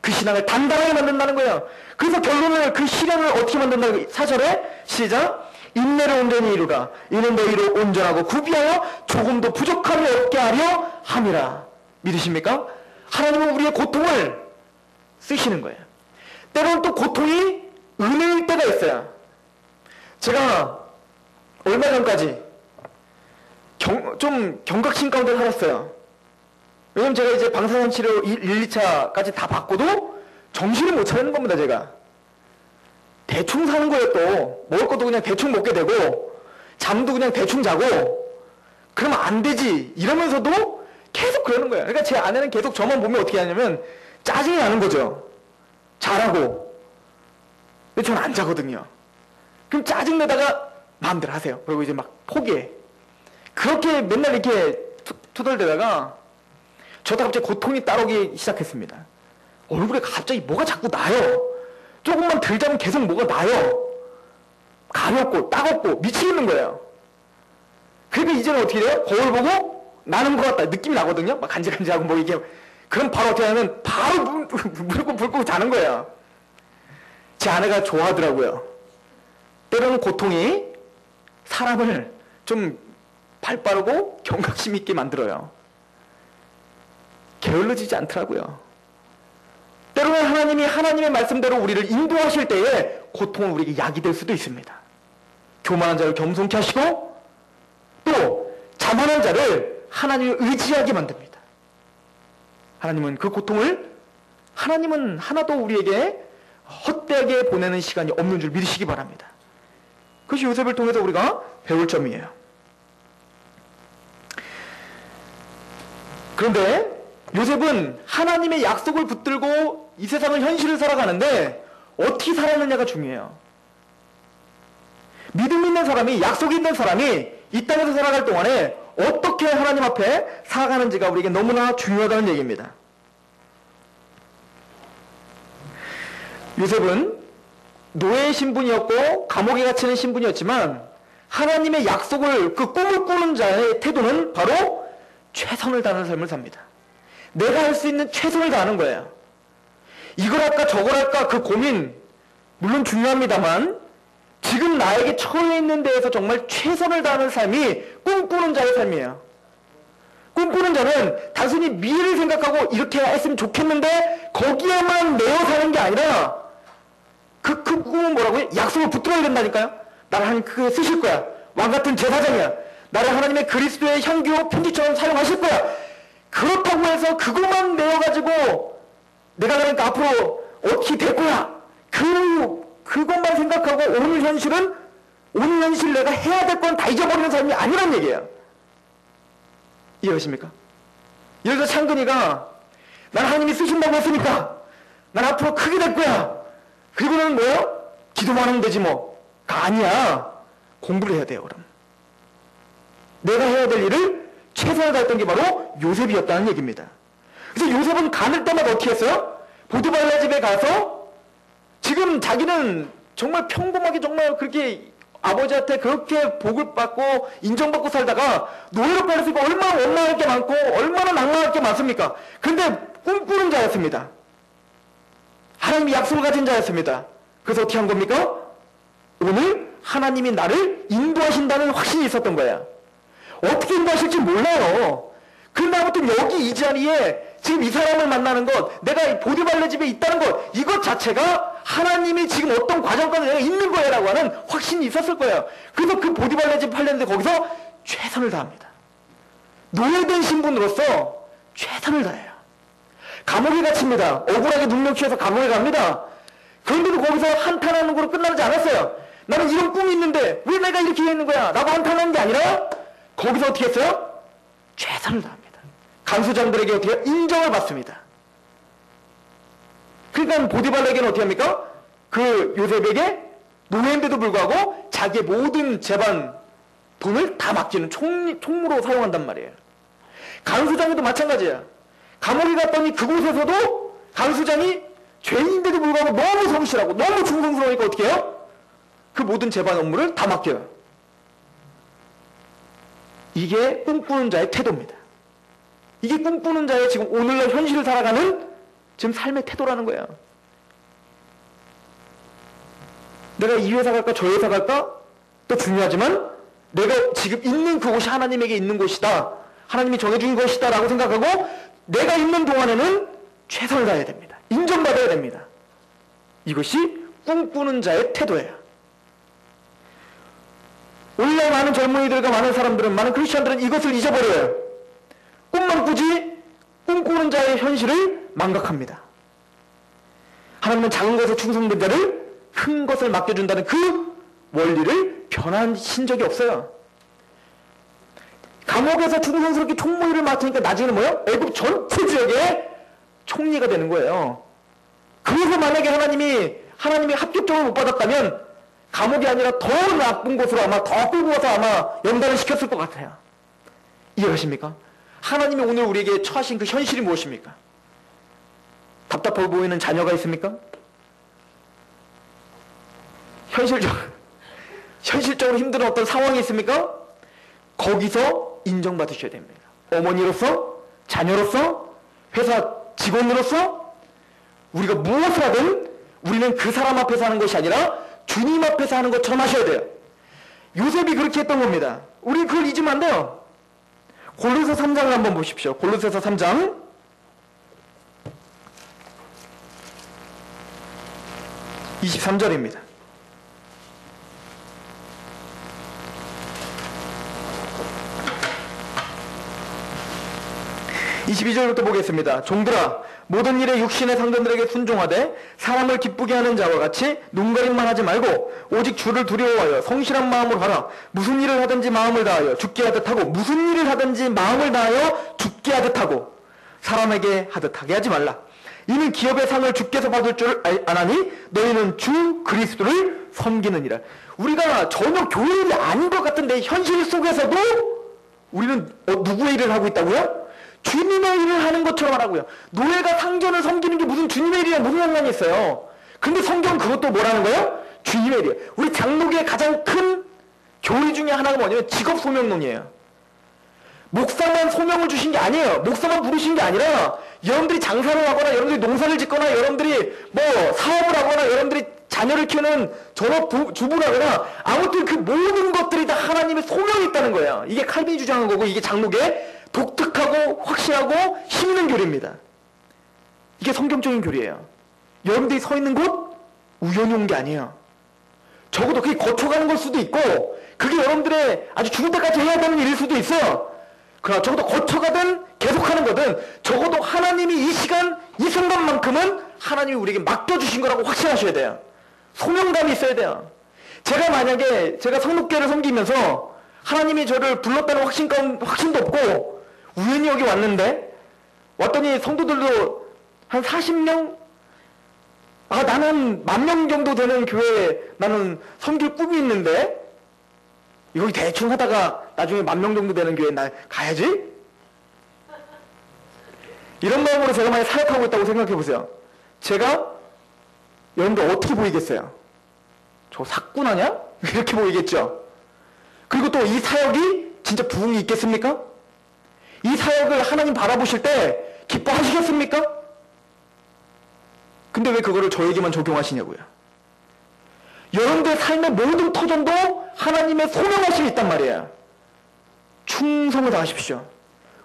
그 신앙을 단단하게 만든다는 거예요. 그래서 결론을 그 시련을 어떻게 만든다고 4절에 시작. 인내를 온전히 이루라. 이는 너희로 온전하고 구비하여 조금도 부족함이 없게 하려 함이라. 믿으십니까? 하나님은 우리의 고통을 쓰시는 거예요. 때로는 또 고통이 은혜일 때가 있어요. 제가 얼마 전까지 좀 경각심 가운데 살았어요. 왜냐면 제가 이제 방사선 치료 1, 2차까지 다 받고도 정신을 못 차리는 겁니다. 제가 대충 사는 거예요. 또 먹을 것도 그냥 대충 먹게 되고 잠도 그냥 대충 자고 그러면 안 되지 이러면서도 계속 그러는 거예요. 그러니까 제 아내는 계속 저만 보면 어떻게 하냐면 짜증이 나는 거죠. 자라고. 근데 저는 안 자거든요. 그럼 짜증내다가 마음대로 하세요. 그리고 이제 막 포기해. 그렇게 맨날 이렇게 투덜대다가 저도 갑자기 고통이 따라오기 시작했습니다. 얼굴에 갑자기 뭐가 자꾸 나요. 조금만 덜 자면 계속 뭐가 나요. 가렵고 따갑고 미치겠는 거예요. 그러니까 이제는 어떻게 돼요? 거울 보고 나는 것 같다 느낌이 나거든요. 막 간질간질하고 뭐 이게. 그럼 바로 어떻게 하면 바로 무릎 꿇고 자는 거예요. 제 아내가 좋아하더라고요. 때로는 고통이 사람을 좀 발 빠르고 경각심 있게 만들어요. 게을러지지 않더라고요. 때로는 하나님이 하나님의 말씀대로 우리를 인도하실 때에 고통은 우리에게 약이 될 수도 있습니다. 교만한 자를 겸손케 하시고 또 자만한 자를 하나님을 의지하게 만듭니다. 하나님은 그 고통을 하나님은 하나도 우리에게 헛되게 보내는 시간이 없는 줄 믿으시기 바랍니다. 그것이 요셉을 통해서 우리가 배울 점이에요. 그런데 요셉은 하나님의 약속을 붙들고 이 세상을 현실을 살아가는데 어떻게 살았느냐가 중요해요. 믿음 있는 사람이, 약속이 있는 사람이 이 땅에서 살아갈 동안에 어떻게 하나님 앞에 살아가는지가 우리에게 너무나 중요하다는 얘기입니다. 요셉은 노예의 신분이었고 감옥에 갇히는 신분이었지만 하나님의 약속을, 그 꿈을 꾸는 자의 태도는 바로 최선을 다하는 삶을 삽니다. 내가 할 수 있는 최선을 다하는 거예요. 이걸 할까 저걸 할까 그 고민 물론 중요합니다만 지금 나에게 처해 있는 데에서 정말 최선을 다하는 삶이 꿈꾸는 자의 삶이에요. 꿈꾸는 자는 단순히 미래를 생각하고 이렇게 했으면 좋겠는데 거기에만 매여 사는 게 아니라 그 꿈은 뭐라고요? 약속을 붙들어야 된다니까요. 나를 하나님 크게 쓰실 거야. 왕같은 제사장이야. 나를 하나님의 그리스도의 향교 편지처럼 사용하실 거야. 그렇다고 해서 그것만 내어가지고 내가 그러니까 앞으로 어떻게 될 거야. 그것만 생각하고 오늘 현실 내가 해야 될 건 다 잊어버리는 삶이 아니란 얘기예요. 이해하십니까? 예를 들어 창근이가 난 하나님이 쓰신다고 했으니까 난 앞으로 크게 될 거야. 그리고는 뭐요? 기도만 하면 되지 뭐가 아니야. 공부를 해야 돼요. 그럼 내가 해야 될 일을 최선을 다했던 게 바로 요셉이었다는 얘기입니다. 그래서 요셉은 가는 때마다 어떻게 했어요? 보디발라 집에 가서 지금 자기는 정말 평범하게 정말 그렇게 아버지한테 그렇게 복을 받고 인정받고 살다가 노예로 팔렸으니까 얼마나 원망할 게 많고 얼마나 낭만할 게 많습니까? 근데 꿈꾸는 자였습니다. 하나님이 약속을 가진 자였습니다. 그래서 어떻게 한 겁니까? 오늘 하나님이 나를 인도하신다는 확신이 있었던 거야. 어떻게 인도하실지 몰라요. 그런데 아무튼 여기 이 자리에 지금 이 사람을 만나는 것, 내가 보디발라 집에 있다는 것, 이것 자체가 하나님이 지금 어떤 과정 가운데 내가 있는 거야 라고 하는 확신이 있었을 거예요. 그래서 그 보디발라 집 팔렸는데 거기서 최선을 다합니다. 노예된 신분으로서 최선을 다해요. 감옥에 갇힙니다. 억울하게 눈명 취해서 감옥에 갑니다. 그런데도 거기서 한탄하는 거로 끝나지 않았어요. 나는 이런 꿈이 있는데 왜 내가 이렇게 있는 거야 라고 한탄하는 게 아니라 거기서 어떻게 했어요? 최선을 다합니다. 간수장들에게 어떻게 인정을 받습니다. 그러니까 보디발라에게는 어떻게 합니까? 그 요셉에게 노예인데도 불구하고 자기의 모든 재반 돈을 다 맡기는 총무로 사용한단 말이에요. 간수장에도 마찬가지야. 감옥에 갔더니 그곳에서도 간수장이 죄인인데도 불구하고 너무 성실하고 너무 충성스러우니까 어떻게 해요? 그 모든 재반 업무를 다 맡겨요. 이게 꿈꾸는 자의 태도입니다. 이게 꿈꾸는 자의 지금 오늘날 현실을 살아가는 지금 삶의 태도라는 거예요. 내가 이 회사 갈까 저 회사 갈까? 또 중요하지만 내가 지금 있는 그곳이 하나님에게 있는 곳이다. 하나님이 정해준 것이다 라고 생각하고 내가 있는 동안에는 최선을 다해야 됩니다. 인정받아야 됩니다. 이것이 꿈꾸는 자의 태도예요. 오늘날 많은 젊은이들과 많은 사람들은, 많은 크리스천들은 이것을 잊어버려요. 꿈만 꾸지 꿈꾸는 자의 현실을 망각합니다. 하나님은 작은 것에 충성된 자를 큰 것을 맡겨준다는 그 원리를 변하신 적이 없어요. 감옥에서 충성스럽게 총무일을 맡으니까 나중에는 뭐예요? 애국 전체 지역의 총리가 되는 거예요. 그래서 만약에 하나님이 합격점을 못 받았다면 감옥이 아니라 더 나쁜 곳으로 아마 더 끌고 가서 아마 연단을 시켰을 것 같아요. 이해하십니까? 하나님이 오늘 우리에게 처하신 그 현실이 무엇입니까? 답답해 보이는 자녀가 있습니까? 현실적으로 힘든 어떤 상황이 있습니까? 거기서 인정받으셔야 됩니다. 어머니로서, 자녀로서, 회사 직원으로서 우리가 무엇을 하든 우리는 그 사람 앞에서 하는 것이 아니라 주님 앞에서 하는 것처럼 하셔야 돼요. 요셉이 그렇게 했던 겁니다. 우리 그걸 잊으면 안 돼요. 골로새 3장을 한번 보십시오. 골로새서 3장 23절입니다. 22절부터 보겠습니다. 종들아, 모든 일에 육신의 상전들에게 순종하되 사람을 기쁘게 하는 자와 같이 눈가림만 하지 말고 오직 주를 두려워하여 성실한 마음으로 하라. 무슨 일을 하든지 마음을 다하여 죽게 하듯 하고, 무슨 일을 하든지 마음을 다하여 죽게 하듯 하고 사람에게 하듯 하게 하지 말라. 이는 기업의 상을 주께서 받을 줄 아나니 너희는 주 그리스도를 섬기느니라. 우리가 전혀 교회 일이 아닌 것 같은데 현실 속에서도 우리는 누구의 일을 하고 있다고요? 주님의 일을 하는 것처럼 하라고요. 노예가 상전을 섬기는 게 무슨 주님의 일이랑 무슨 상관이 있어요? 근데 성경은 그것도 뭐라는 거예요? 주님의 일이에요. 우리 장로교의 가장 큰 교리 중에 하나가 뭐냐면 직업 소명론이에요. 목사만 소명을 주신 게 아니에요. 목사만 부르신 게 아니라 여러분들이 장사를 하거나 여러분들이 농사를 짓거나 여러분들이 뭐 사업을 하거나 여러분들이 자녀를 키우는 전업주부라거나 아무튼 그 모든 것들이 다 하나님의 소명이 있다는 거예요. 이게 칼빈이 주장한 거고, 이게 장로교의 독특하고 확실하고 힘있는 교리입니다. 이게 성경적인 교리예요. 여러분들이 서 있는 곳 우연히 온 게 아니에요. 적어도 그게 거쳐가는 걸 수도 있고, 그게 여러분들의 아주 죽을 때까지 해야 되는 일일 수도 있어요. 그러나 적어도 거쳐가든 계속하는 거든 적어도 하나님이 이 시간 이 순간만큼은 하나님이 우리에게 맡겨주신 거라고 확신하셔야 돼요. 소명감이 있어야 돼요. 제가 만약에 제가 성록교회를 섬기면서 하나님이 저를 불렀다는 확신도 없고 우연히 여기 왔는데, 왔더니 성도들도 한 40명? 나는 10,000명 정도 되는 교회에 나는 섬길 꿈이 있는데 여기 대충 하다가 나중에 10,000명 정도 되는 교회에 나 가야지? 이런 마음으로 제가 만약 사역하고 있다고 생각해 보세요. 제가 여러분들 어떻게 보이겠어요? 저 사꾼하냐? 이렇게 보이겠죠? 그리고 또 이 사역이 진짜 부흥이 있겠습니까? 이 사역을 하나님 바라보실 때 기뻐하시겠습니까? 근데 왜 그거를 저에게만 적용하시냐고요? 여러분들의 삶의 모든 터전도 하나님의 소명하심이 있단 말이에요. 충성을 다하십시오.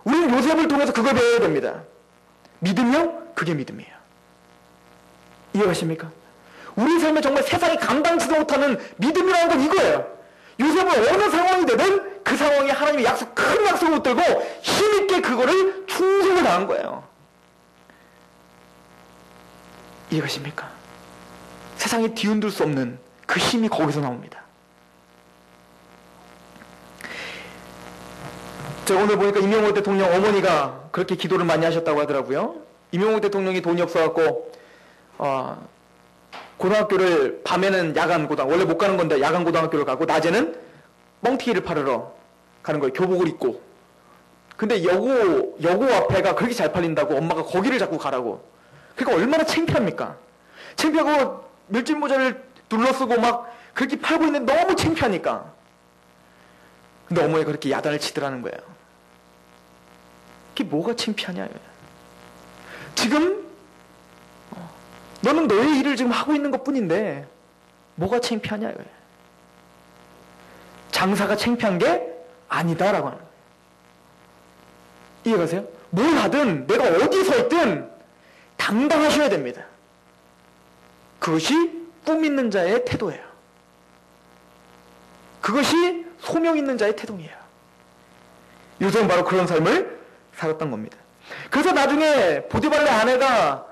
우리는 요셉을 통해서 그걸 배워야 됩니다. 믿으며 그게 믿음이에요. 이해가십니까? 우리 삶에 정말 세상이 감당치도 못하는 믿음이라는 건 이거예요. 요셉은 어느 상황이 되든 그 상황에 하나님의 큰 약속을 붙들고 힘있게 그거를 충성을 다한 거예요. 이해가십니까? 세상에 뒤흔들 수 없는 그 힘이 거기서 나옵니다. 제가 오늘 보니까 임명호 대통령 어머니가 그렇게 기도를 많이 하셨다고 하더라고요. 임명호 대통령이 돈이 없어갖고 고등학교를 밤에는 원래 못 가는 건데 야간 고등학교를 가고 낮에는 뻥튀기를 팔으러 가는 거예요. 교복을 입고. 근데 여고 앞에가 그렇게 잘 팔린다고 엄마가 거기를 자꾸 가라고. 그러니까 얼마나 창피합니까? 창피하고 밀짚 모자를 둘러쓰고 막 그렇게 팔고 있는데 너무 창피하니까. 근데 어머니가 그렇게 야단을 치더라는 거예요. 그게 뭐가 창피하냐. 지금 너는 너의 일을 지금 하고 있는 것뿐인데 뭐가 창피하냐. 장사가 창피한 게 아니다라고 하는 거예요. 이해가세요? 뭘 하든 내가 어디 서 있든 당당하셔야 됩니다. 그것이 꿈 있는 자의 태도예요. 그것이 소명 있는 자의 태동이에요. 요셉은 바로 그런 삶을 살았던 겁니다. 그래서 나중에 보디발의 아내가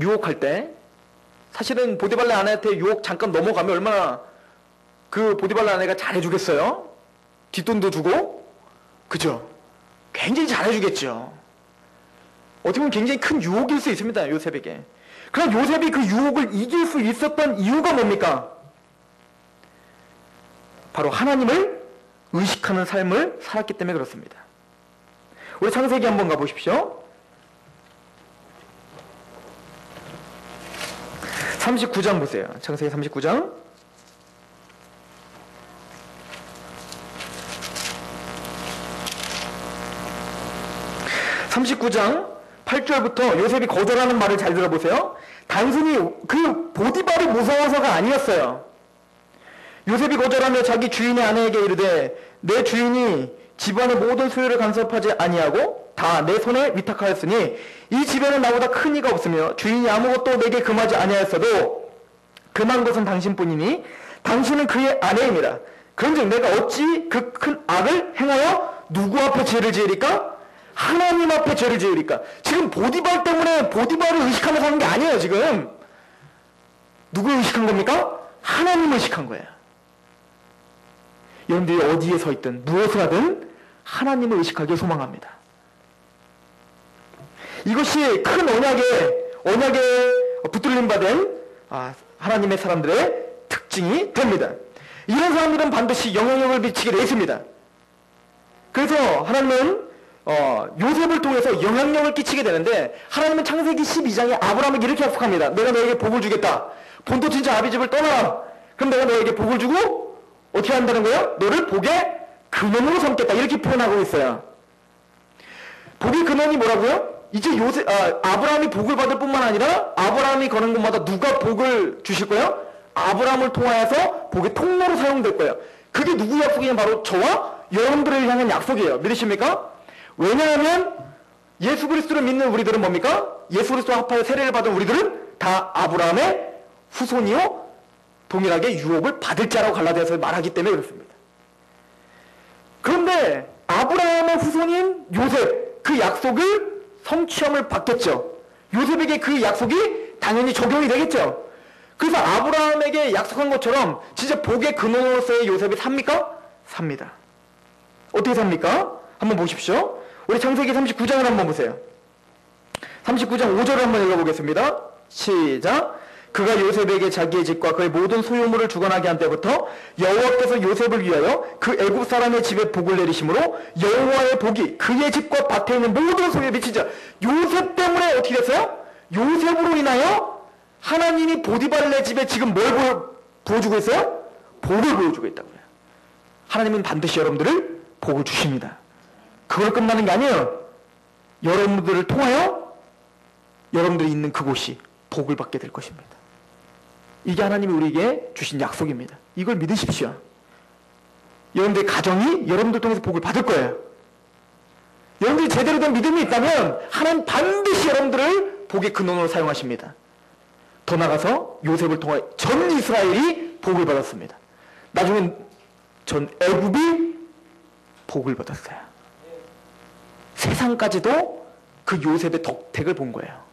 유혹할 때, 사실은 보디발의 아내한테 유혹 잠깐 넘어가면 얼마나 그 보디발의 아내가 잘해주겠어요? 뒷돈도 주고, 그죠? 굉장히 잘해주겠죠. 어떻게 보면 굉장히 큰 유혹일 수 있습니다, 요셉에게. 그럼 요셉이 그 유혹을 이길 수 있었던 이유가 뭡니까? 바로 하나님을 의식하는 삶을 살았기 때문에 그렇습니다. 우리 창세기 한번 가보십시오. 39장 보세요. 창세기 39장. 39장 8절부터 요셉이 거절하는 말을 잘 들어보세요. 단순히 그 보디발이 무서워서가 아니었어요. 요셉이 거절하며 자기 주인의 아내에게 이르되 내 주인이 집안의 모든 소유를 간섭하지 아니하고 다 내 손에 위탁하였으니 이 집에는 나보다 큰 이가 없으며 주인이 아무것도 내게 금하지 아니하였어도 금한 것은 당신뿐이니 당신은 그의 아내임이라. 그런즉 내가 어찌 그 큰 악을 행하여 누구 앞에 죄를 지으리까? 하나님 앞에 죄를 지으리까? 지금 보디발 때문에 보디발을 의식하면서 하는 게 아니에요. 지금 누구 의식한 겁니까? 하나님을 의식한 거예요. 여러분들이 어디에 서 있든 무엇을 하든 하나님을 의식하길 소망합니다. 이것이 큰 언약에 붙들림 받은 하나님의 사람들의 특징이 됩니다. 이런 사람들은 반드시 영향력을 미치게 되어 있습니다. 그래서 하나님은 요셉을 통해서 영향력을 끼치게 되는데, 하나님은 창세기 12장에 아브라함에게 이렇게 약속합니다. 내가 너에게 복을 주겠다. 본토 친척 아비집을 떠나라. 그럼 내가 너에게 복을 주고 어떻게 한다는 거예요? 너를 복의 근원으로 삼겠다. 이렇게 표현하고 있어요. 복의 근원이 뭐라고요? 이제 아브라함이 복을 받을 뿐만 아니라 아브라함이 거는 곳마다 누가 복을 주실 거예요? 아브라함을 통하여서 복의 통로로 사용될 거예요. 그게 누구 약속이냐? 바로 저와 여러분들을 향한 약속이에요. 믿으십니까? 왜냐하면 예수 그리스도를 믿는 우리들은 뭡니까? 예수 그리스도와 합하여 세례를 받은 우리들은 다 아브라함의 후손이요 동일하게 유업을 받을 자라고 갈라디아서에 말하기 때문에 그렇습니다. 그런데 아브라함의 후손인 요셉, 그 약속을 성취함을 받겠죠. 요셉에게 그 약속이 당연히 적용이 되겠죠. 그래서 아브라함에게 약속한 것처럼 진짜 복의 근원으로서의 요셉이 삽니까? 삽니다. 어떻게 삽니까? 한번 보십시오. 우리 창세기 39장을 한번 보세요. 39장 5절을 한번 읽어보겠습니다. 시작. 그가 요셉에게 자기의 집과 그의 모든 소유물을 주관하게 한 때부터 여호와께서 요셉을 위하여 그 애굽 사람의 집에 복을 내리심으로 여호와의 복이 그의 집과 밭에 있는 모든 소유에 미치자. 요셉 때문에 어떻게 됐어요? 요셉으로 인하여 하나님이 보디발의 집에 지금 뭘 부어주고 있어요? 복을 부어주고 있다고요. 하나님은 반드시 여러분들을 복을 주십니다. 그걸 끝나는 게 아니에요. 여러분들을 통하여 여러분들이 있는 그곳이 복을 받게 될 것입니다. 이게 하나님이 우리에게 주신 약속입니다. 이걸 믿으십시오. 여러분들의 가정이 여러분들 통해서 복을 받을 거예요. 여러분들이 제대로 된 믿음이 있다면 하나님 반드시 여러분들을 복의 근원으로 사용하십니다. 더 나아가서 요셉을 통해 전 이스라엘이 복을 받았습니다. 나중엔 전 애굽이 복을 받았어요. 세상까지도 그 요셉의 덕택을 본 거예요.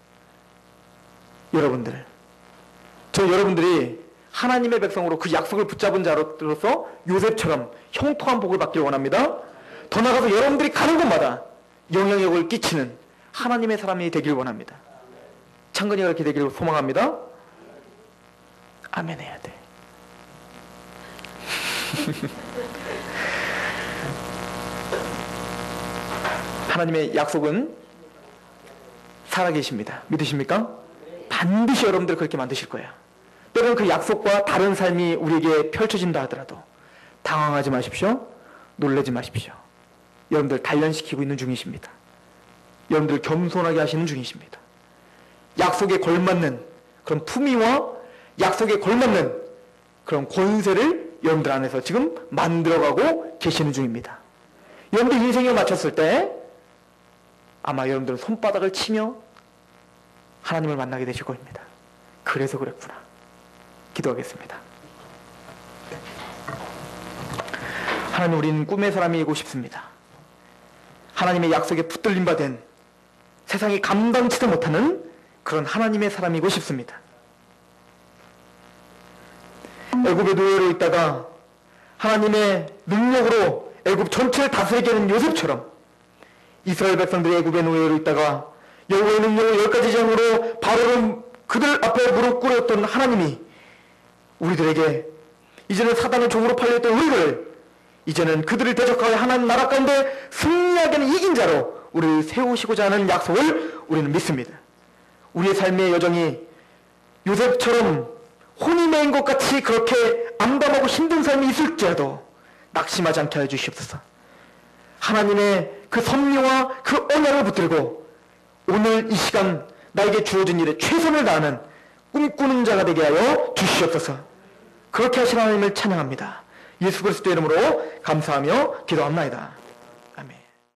여러분들이 하나님의 백성으로 그 약속을 붙잡은 자로서 요셉처럼 형통한 복을 받기를 원합니다. 더 나아가서 여러분들이 가는 곳마다 영향력을 끼치는 하나님의 사람이 되길 원합니다. 창근이가 그렇게 되기를 소망합니다. 아멘 해야 돼. 하나님의 약속은 살아계십니다. 믿으십니까? 반드시 여러분들 그렇게 만드실 거예요. 때로는 그 약속과 다른 삶이 우리에게 펼쳐진다 하더라도 당황하지 마십시오. 놀라지 마십시오. 여러분들 단련시키고 있는 중이십니다. 여러분들 겸손하게 하시는 중이십니다. 약속에 걸맞는 그런 품위와 약속에 걸맞는 그런 권세를 여러분들 안에서 지금 만들어가고 계시는 중입니다. 여러분들 인생에 마쳤을 때 아마 여러분들은 손바닥을 치며 하나님을 만나게 되실 겁니다. 그래서 그랬구나. 기도하겠습니다. 하나님, 우리는 꿈의 사람이고 싶습니다. 하나님의 약속에 붙들림 받은 세상이 감당치도 못하는 그런 하나님의 사람이고 싶습니다. 애굽의 노예로 있다가 하나님의 능력으로 애굽 전체를 다스리게 하는 요셉처럼 이스라엘 백성들이 애굽의 노예로 있다가 여호와의 능력을 10가지 장으로 바로는 그들 앞에 무릎 꿇었던 하나님이 우리들에게 이제는 사단의 종으로 팔려있던 우리를 이제는 그들을 대적하여 하나님 나라 가운데 승리하게는 이긴 자로 우리를 세우시고자 하는 약속을 우리는 믿습니다. 우리의 삶의 여정이 요셉처럼 혼이 매인 것 같이 그렇게 암담하고 힘든 삶이 있을지라도 낙심하지 않게 하여 주시옵소서. 하나님의 그 섭리와 그 언약을 붙들고 오늘 이 시간 나에게 주어진 일에 최선을 다하는 꿈꾸는 자가 되게 하여 주시옵소서. 그렇게 하신 하나님을 찬양합니다. 예수 그리스도의 이름으로 감사하며 기도합나이다.